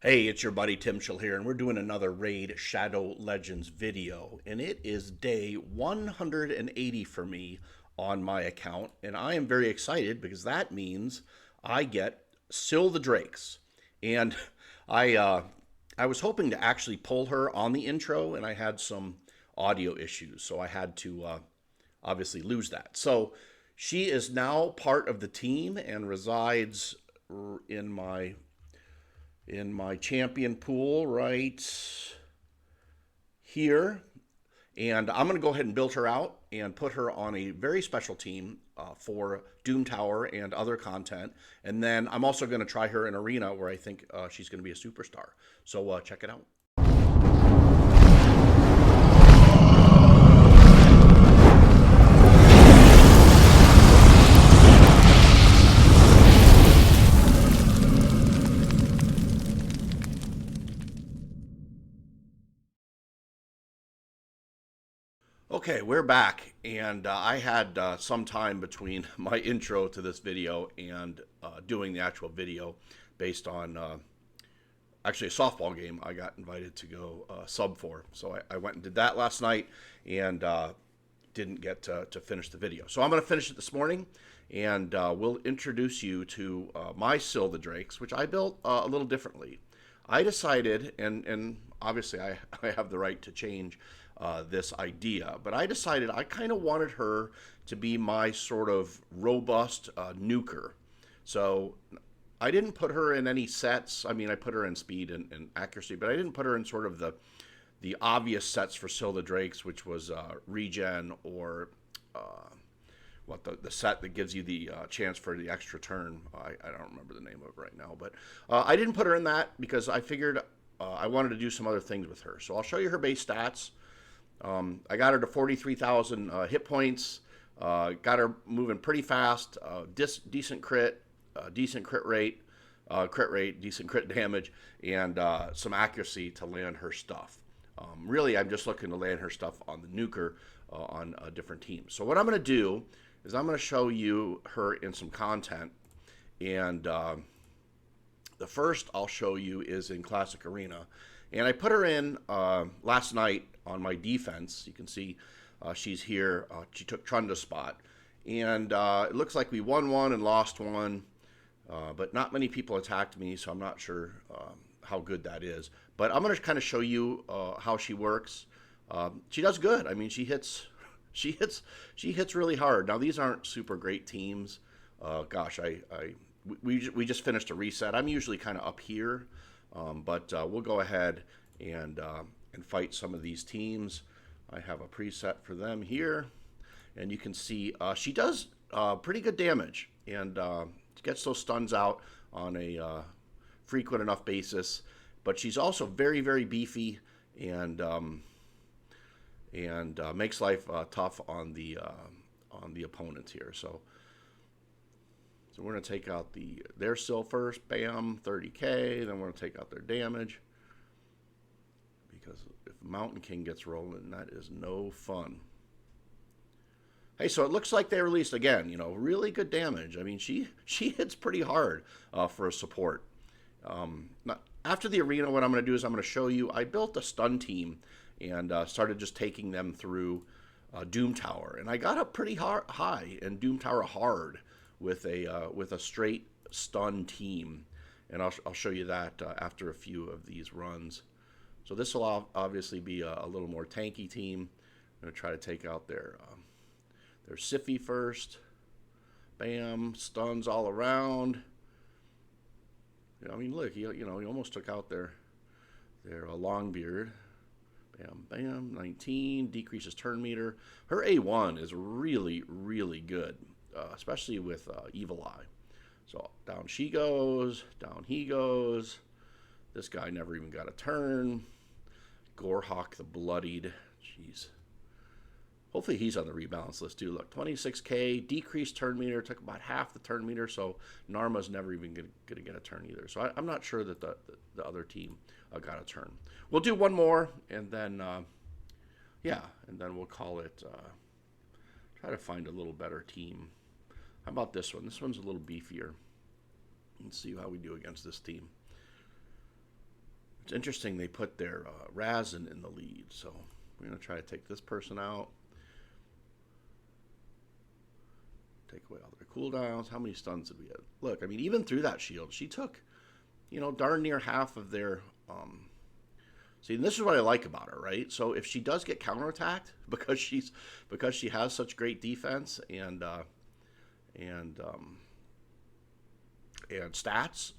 Hey, it's your buddy Tim Scyl here, and we're doing another Raid Shadow Legends video. And it is day 180 for me on my account. And I am very excited because that means I get Scyl the Drakes. And I uh, I was hoping to actually pull her on the intro, and I had some audio issues. So I had to obviously lose that. So she is now part of the team and resides in my champion pool right here. And I'm going to go ahead and build her out and put her on a very special team for Doom Tower and other content. And then I'm also going to try her in Arena where I think she's going to be a superstar. So check it out. Okay, we're back, and I had some time between my intro to this video and doing the actual video based on actually a softball game I got invited to go sub for. So I went and did that last night and didn't get to finish the video. So I'm going to finish it this morning, and we'll introduce you to my Scyl the Drakes, which I built a little differently. I decided, and obviously I have the right to change this idea, but I decided I kind of wanted her to be my sort of robust nuker. So I didn't put her in any sets. I mean, I put her in speed and accuracy, but I didn't put her in sort of the obvious sets for Scyl the Drakes, which was regen or the set that gives you the chance for the extra turn. I don't remember the name of it right now, but I didn't put her in that because I figured I wanted to do some other things with her. So I'll show you her base stats. I got her to 43,000 hit points. Got her moving pretty fast. Decent crit, decent rate, decent crit damage, and some accuracy to land her stuff. Really, I'm just looking to land her stuff on the nuker on different teams. So what I'm going to do is I'm going to show you her in some content, and the first I'll show you is in Classic Arena. And I put her in last night on my defense. You can see she's here. She took Trunda's spot. And it looks like we won one and lost one. But not many people attacked me, so I'm not sure how good that is. But I'm going to kind of show you how she works. She does good. I mean, she hits really hard. Now, these aren't super great teams. Gosh, we just finished a reset. I'm usually kind of up here. But we'll go ahead and fight some of these teams. I have a preset for them here, and you can see she does pretty good damage and gets those stuns out on a frequent enough basis. But she's also very, very beefy and makes life tough on the opponents here. So we're going to take out their Scyl first. Bam, 30k. Then we're going to take out their damage. Because if Mountain King gets rolling, that is no fun. Hey, so it looks like they released, again, really good damage. I mean, she hits pretty hard for a support. After the arena, what I'm going to do is I'm going to show you, I built a stun team and started just taking them through Doom Tower. And I got up pretty high in Doom Tower hard with a straight stun team, and I'll show you that after a few of these runs. So this will obviously be a little more tanky team. I'm going to try to take out their Siffy first. Bam, stuns all around. I mean, look, he almost took out their Longbeard. Bam, bam, 19, decreases turn meter. Her A1 is really, really good. Especially with Evil Eye. So down she goes, down he goes. This guy never even got a turn. Gorehawk the Bloodied. Jeez. Hopefully he's on the rebalance list too. Look, 26k, decreased turn meter, took about half the turn meter, so Narma's never even going to get a turn either. So I'm not sure that the other team got a turn. We'll do one more, and then, and then we'll call it, try to find a little better team. How about this one? This one's a little beefier. Let's see how we do against this team. It's interesting they put their Razin in the lead, so we're going to try to take this person out. Take away all their cooldowns. How many stuns did we have? Look, I mean, even through that shield, she took, darn near half of their... See, this is what I like about her, right? So if she does get counterattacked because she has such great defense and stats,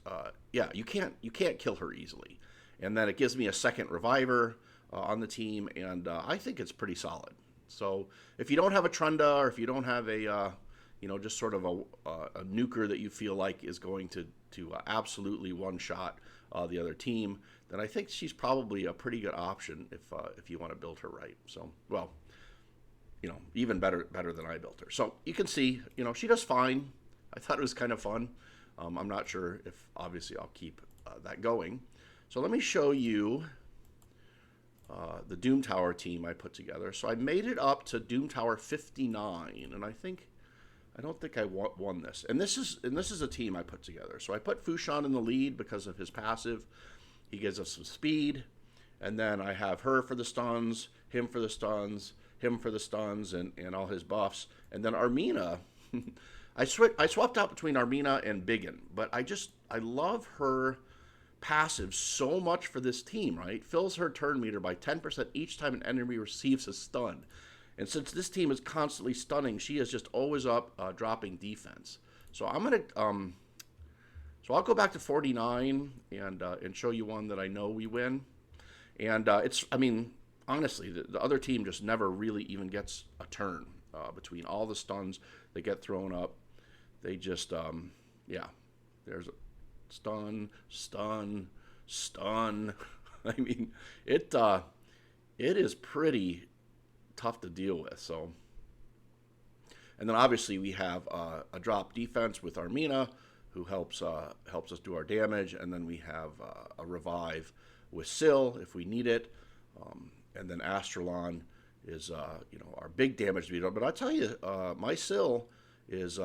yeah, you can't kill her easily. And then it gives me a second reviver on the team, and I think it's pretty solid. So if you don't have a Trunda, or if you don't have a just sort of a nuker that you feel like is going to absolutely one-shot the other team, then I think she's probably a pretty good option if you want to build her right. So, well, even better than I built her. So you can see, she does fine. I thought it was kind of fun. I'm not sure if, obviously, I'll keep that going. So let me show you the Doom Tower team I put together. So I made it up to Doom Tower 59, and I don't think I won this. And this is a team I put together. So I put Fushan in the lead because of his passive. He gives us some speed. And then I have her for the stuns, him for the stuns, him for the stuns, and all his buffs. And then Armina, I swapped out between Armina and Biggin. But I love her passive so much for this team, right? Fills her turn meter by 10% each time an enemy receives a stun. And since this team is constantly stunning, she is just always up dropping defense. So I'm gonna so I'll go back to 49 and show you one that I know we win. And honestly, the other team just never really even gets a turn between all the stuns that get thrown up. They just there's a stun. I mean, it is pretty tough to deal with. So, and then obviously we have a drop defense with Armina, who helps us do our damage, and then we have a revive with Scyl if we need it, and then Astralon is our big damage meter. But I tell you, my Scyl is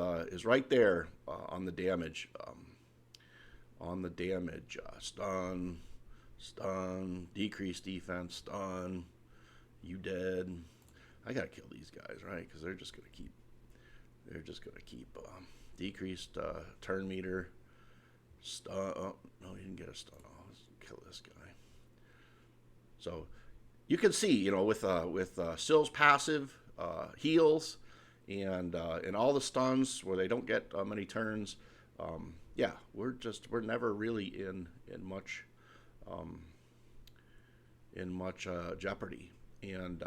right there on the damage. Stun, decrease defense, stun, you dead. I gotta kill these guys, right? Because they're just gonna keep decreased turn meter. Stun. Oh no, he didn't get a stun off. Let's kill this guy. So you can see, with Syl's passive heals and all the stuns where they don't get many turns. Yeah, we're never really in much jeopardy. And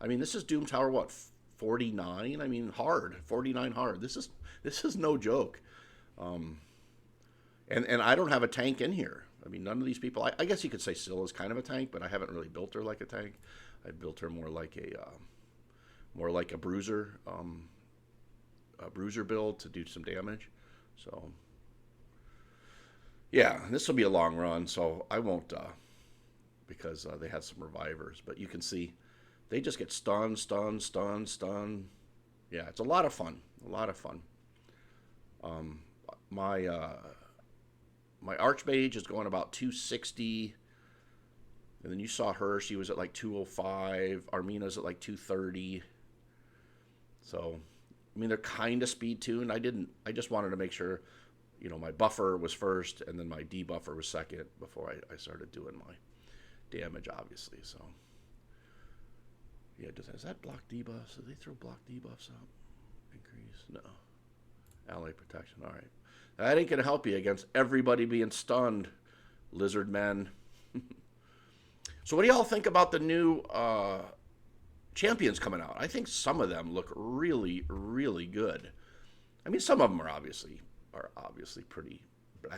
this is Doom Tower, what, 49? I mean, hard, 49 hard. This is no joke. And I don't have a tank in here. I mean, none of these people. I guess you could say Scyl is kind of a tank, but I haven't really built her like a tank. I built her more like a bruiser, build to do some damage. So yeah, this will be a long run, so I won't because they had some revivers. But you can see they just get stun. Yeah, it's a lot of fun. My Archmage is going about 260, and then you saw her. She was at like 205. Armina's at like 230. So, they're kind of speed tuned. I just wanted to make sure, my buffer was first, and then my debuffer was second before I started doing my damage, obviously. So, yeah, does that block debuffs? Do they throw block debuffs out? Increase? No. Ally protection. All right. That ain't going to help you against everybody being stunned, lizard men. So what do y'all think about the new champions coming out? I think some of them look really, really good. Some of them are obviously pretty blah.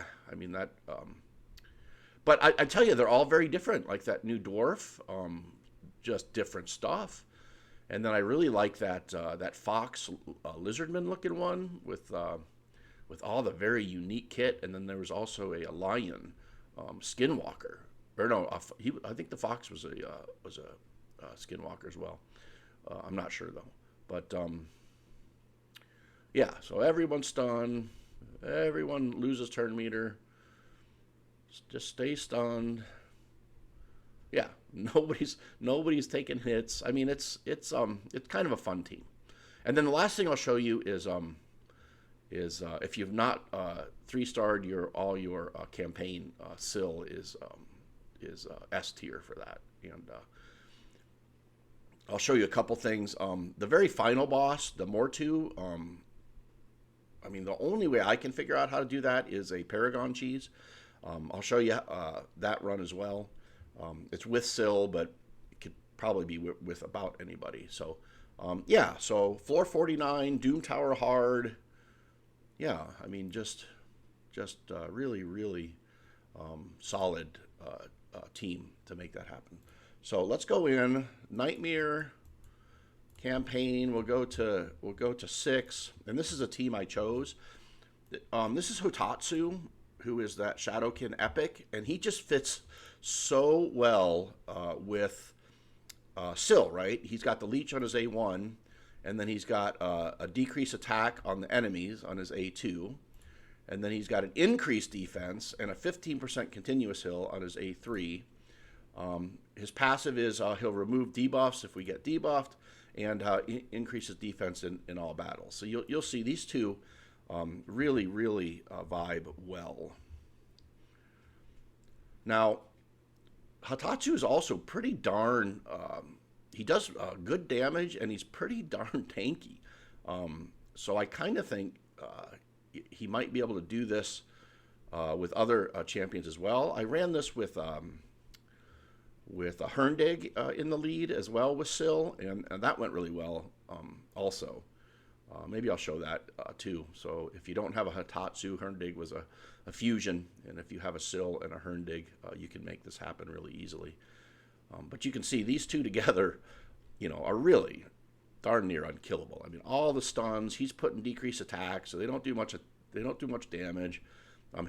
But I tell you, they're all very different. Like that new dwarf, just different stuff. And then I really like that fox lizardman looking one with all the very unique kit. And then there was also a lion skinwalker. Or no, I think the fox was a skinwalker as well. I'm not sure though. But yeah, so everyone's stunned. Everyone loses turn meter. Just stay stunned. Yeah, nobody's taking hits. I mean, it's kind of a fun team. And then the last thing I'll show you is if you've not 3-starred all your campaign, Scyl is S tier for that. And I'll show you a couple things. The very final boss, the Mortu. I mean, the only way I can figure out how to do that is a Paragon Cheese. I'll show you that run as well. It's with Scyl, but it could probably be with about anybody. So, yeah. So floor 49, Doom Tower hard. Yeah, I mean, just really, really solid team to make that happen. So let's go in Nightmare campaign. We'll go to 6, and this is a team I chose. This is Hotatsu, who is that Shadowkin epic, and he just fits so well with Scyl, right? He's got the leech on his A1, and then he's got a decreased attack on the enemies on his A2, and then he's got an increased defense and a 15% continuous heal on his A3. His passive is he'll remove debuffs if we get debuffed, and increases defense in all battles. So you'll see these two really, really vibe well. Now, Hatatsu is also pretty darn, he does good damage, and he's pretty darn tanky. So I kind of think he might be able to do this with other champions as well. I ran this with a Herndig in the lead as well with Scyl, and that went really well also. Maybe I'll show that too. So if you don't have a Hatatsu, Herndig was a fusion, and if you have a Scyl and a Herndig, you can make this happen really easily. But you can see these two together, are really darn near unkillable. I mean, all the stuns, he's putting decreased attack, so they don't do much damage.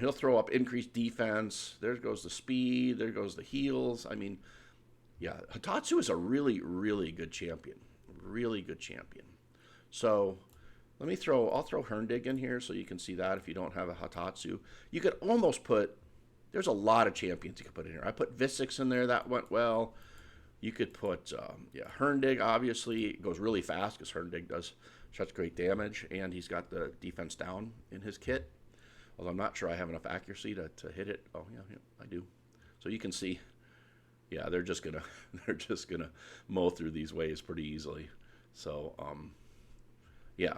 He'll throw up increased defense. There goes the speed. There goes the heals. I mean, yeah, Hatatsu is a really, really good champion. Really good champion. So I'll throw Herndig in here so you can see that if you don't have a Hatatsu. You could almost there's a lot of champions you could put in here. I put Visix in there. That went well. You could put, Herndig, obviously. It goes really fast because Herndig does such great damage, and he's got the defense down in his kit. Although I'm not sure I have enough accuracy to hit it. Oh, yeah, I do. So you can see, yeah, they're just gonna mow through these waves pretty easily. So, yeah.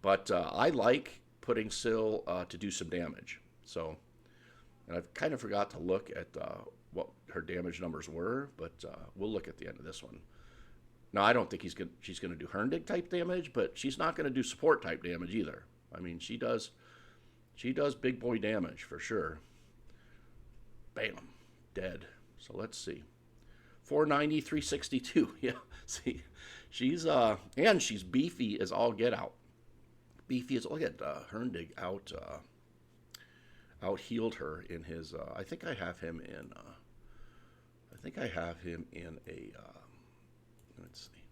But I like putting Scyl to do some damage. So, and I've kind of forgot to look at what her damage numbers were, but we'll look at the end of this one. Now, I don't think she's going to do Herndig type damage, but she's not going to do support type damage either. I mean, she does big boy damage for sure. Bam, dead. So let's see. 490, 362. Yeah, see, she's beefy as all get out. Beefy as all get. Herndig out healed her in his. I think I have him in a. Let's see.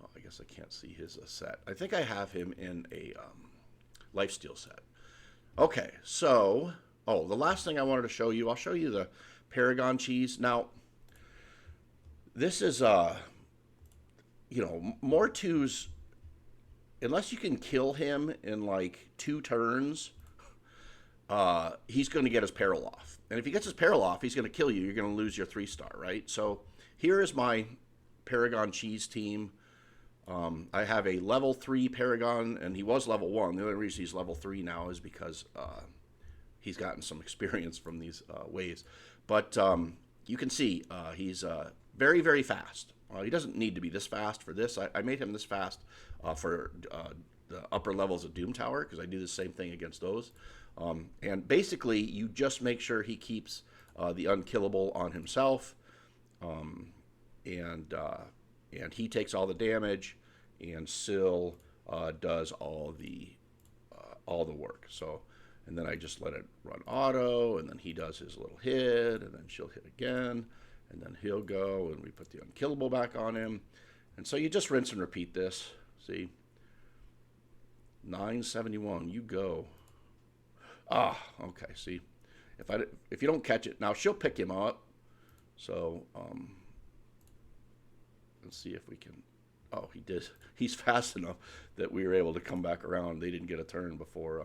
Oh, I guess I can't see his set. I think I have him in a lifesteal set. Okay, so the last thing I wanted to show you, I'll show you the Paragon Cheese. Now, this is Mortu's. Unless you can kill him in like 2 turns, he's going to get his peril off. And if he gets his peril off, he's going to kill you. You're going to lose your 3-star, right? So here is my Paragon Cheese team. I have a level 3 Paragon, and he was level 1. The only reason he's level 3 now is because he's gotten some experience from these waves. But you can see he's very, very fast. He doesn't need to be this fast for this. I made him this fast for the upper levels of Doom Tower because I do the same thing against those. And basically, you just make sure he keeps the unkillable on himself, and he takes all the damage, and Scyl does all the work. So, and then I just let it run auto, and then he does his little hit, and then she'll hit again, and then he'll go, and we put the unkillable back on him, and so you just rinse and repeat this. See, 971, you go. Okay, see, if you don't catch it now, she'll pick him up. So let's see if we can. Oh, he did. He's fast enough that we were able to come back around. They didn't get a turn before.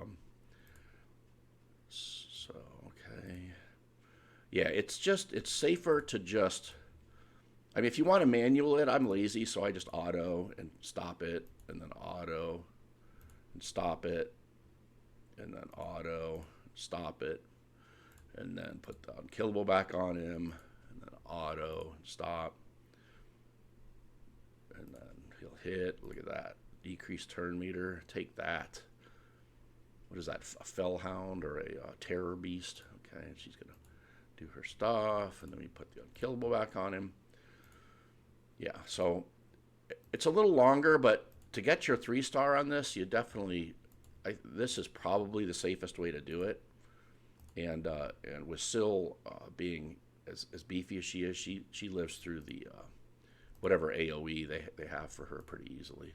So okay. Yeah, it's safer to just. I mean, if you want to manual it, I'm lazy, so I just auto and stop it, and then auto and stop it, and then auto, stop it, and then put the unkillable back on him, and then auto, stop, and then he'll hit. Look at that. Decrease turn meter. Take that. What is that? A fellhound or a terror beast? Okay, and she's going to do her stuff, and then we put the unkillable back on him. Yeah, so it's a little longer, but to get your 3-star on this, you definitely, this is probably the safest way to do it. And with Scyl being as beefy as she is, she lives through the whatever AOE they have for her pretty easily.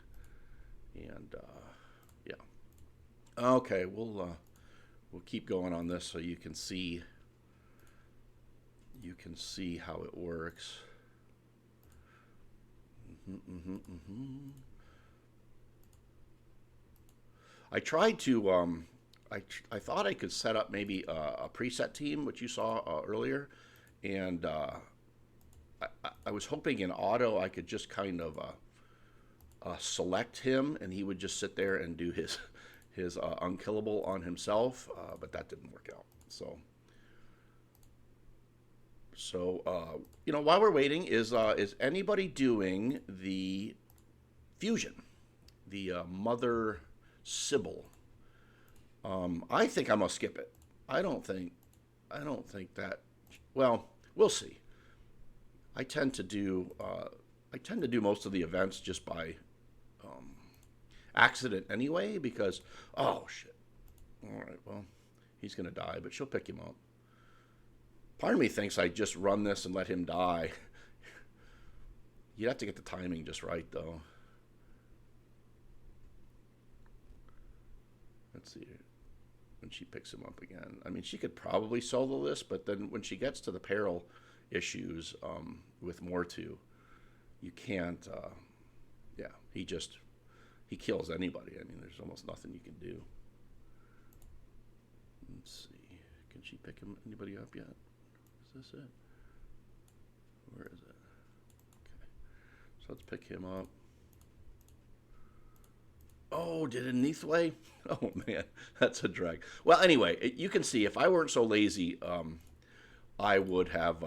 And yeah, okay, we'll keep going on this so you can see how it works. I tried to I thought I could set up maybe a preset team, which you saw earlier, and I was hoping in auto I could just kind of select him, and he would just sit there and do his unkillable on himself, but that didn't work out. So you know, while we're waiting, is anybody doing the fusion, the Mother Scyl? I think I'm gonna skip it. I don't think that. Well, we'll see. I tend to do most of the events just by accident anyway, because oh shit. All right, well, he's gonna die, but she'll pick him up. Part of me thinks I just run this and let him die. You'd have to get the timing just right, though. Let's see when she picks him up again. I mean, she could probably solo this, but then when she gets to the peril issues with Mortu, you can't. Yeah, he kills anybody. I mean, there's almost nothing you can do. Let's see. Can she pick anybody up yet? Is this it? Where is it? Okay. So let's pick him up. Oh, did it Neathway? Oh, man. That's a drag. Well, anyway, you can see if I weren't so lazy, I would have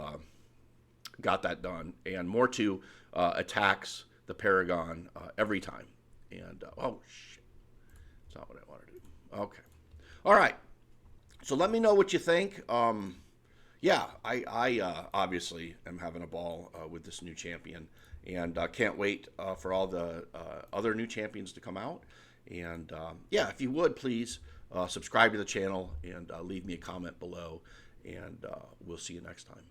got that done. And Mortu attacks the Paragon every time. And, oh, shit. That's not what I want to do. Okay. All right. So let me know what you think. Yeah, I obviously am having a ball with this new champion, and can't wait for all the other new champions to come out. And yeah, if you would, please subscribe to the channel and leave me a comment below, and we'll see you next time.